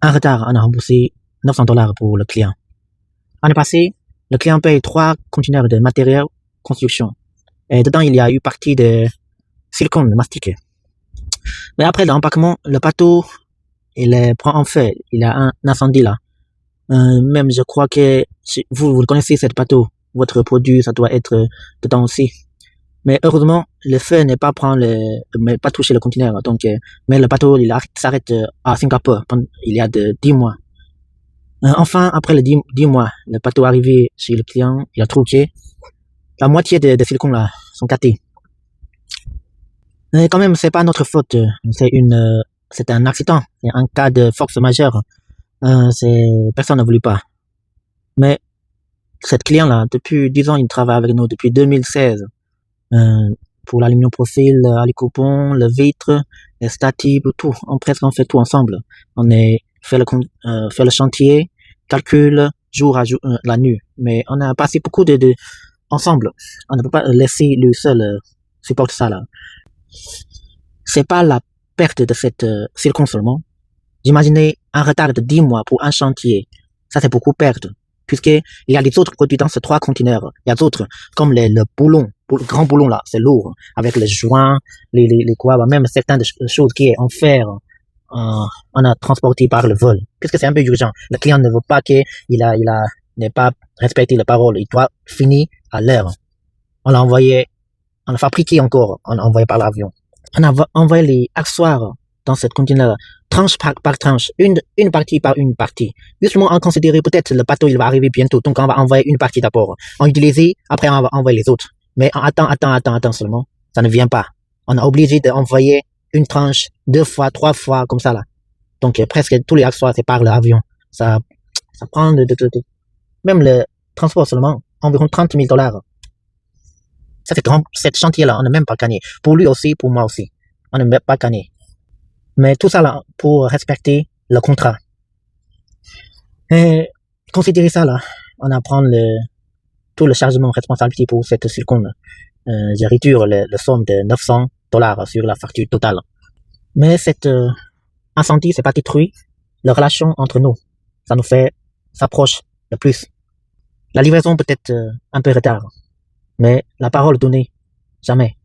Un retard, on a remboursé $900 pour le client. L'année passée, le client paye 3 conteneurs de matériel construction. Et dedans, il y a eu partie de silicone mastiqué. Mais après l'empaquement, le bateau, il prend en feu. Il y a un incendie là. Même, je crois que vous connaissez ce bateau. Votre produit, ça doit être dedans aussi. Mais heureusement, le feu n'est pas pas touché le conteneur. Donc, mais le bateau, s'arrête à Singapour. Il y a 10 mois. Enfin, après les 10 mois, le bateau est arrivé chez le client. Il a trouvé la moitié de silicone là sont cassés. Mais quand même, c'est pas notre faute. C'est un accident. C'est un cas de force majeure. Personne ne voulait pas. Mais cette client là, depuis 10 ans, il travaille avec nous depuis 2016. Pour l'aluminium profil, les coupons, le vitre, les statives, tout. On fait tout ensemble. Fait le chantier, calcule jour à jour, la nuit. Mais on a passé beaucoup de ensemble. On ne peut pas laisser lui seul supporter ça là. C'est pas la perte de cette silicone seulement. J'imaginais un retard de 10 mois pour un chantier. Ça, c'est beaucoup perdre. Puisqu'il y a les autres produits dans ces 3 conteneurs. Il y a d'autres, comme le boulon, le grand boulon là, c'est lourd. Avec les joints, les quoi, même certaines choses qui est en fer, on a transporté par le vol. Puisque c'est un peu urgent. Le client ne veut pas n'ait pas respecté la parole. Il doit finir à l'heure. On l'a fabriqué encore, on l'a envoyé par l'avion. On a envoyé les accessoires dans cette conteneur, tranche par tranche, une partie par une partie. Justement, on considérait peut-être le bateau, il va arriver bientôt, donc on va envoyer une partie d'abord. On utilise, après on va envoyer les autres. Mais attends seulement, ça ne vient pas. On a obligé d'envoyer une tranche 2 fois, 3 fois, comme ça là. Donc presque tous les accessoires, c'est par l'avion. Ça prend même le transport seulement, environ $30,000. Ça, cette chantier-là, on n'a même pas gagné. Pour lui aussi, pour moi aussi. On n'a même pas gagné. Mais tout ça, là, pour respecter le contrat. Et considérer ça, là, on apprend tout le chargement responsabilité pour cette silicone. J'ai réduit le somme de $900 sur la facture totale. Mais cet incendie, c'est pas détruit la relation entre nous. Ça nous fait s'approcher le plus. La livraison peut être un peu retard. Mais la parole donnée, jamais.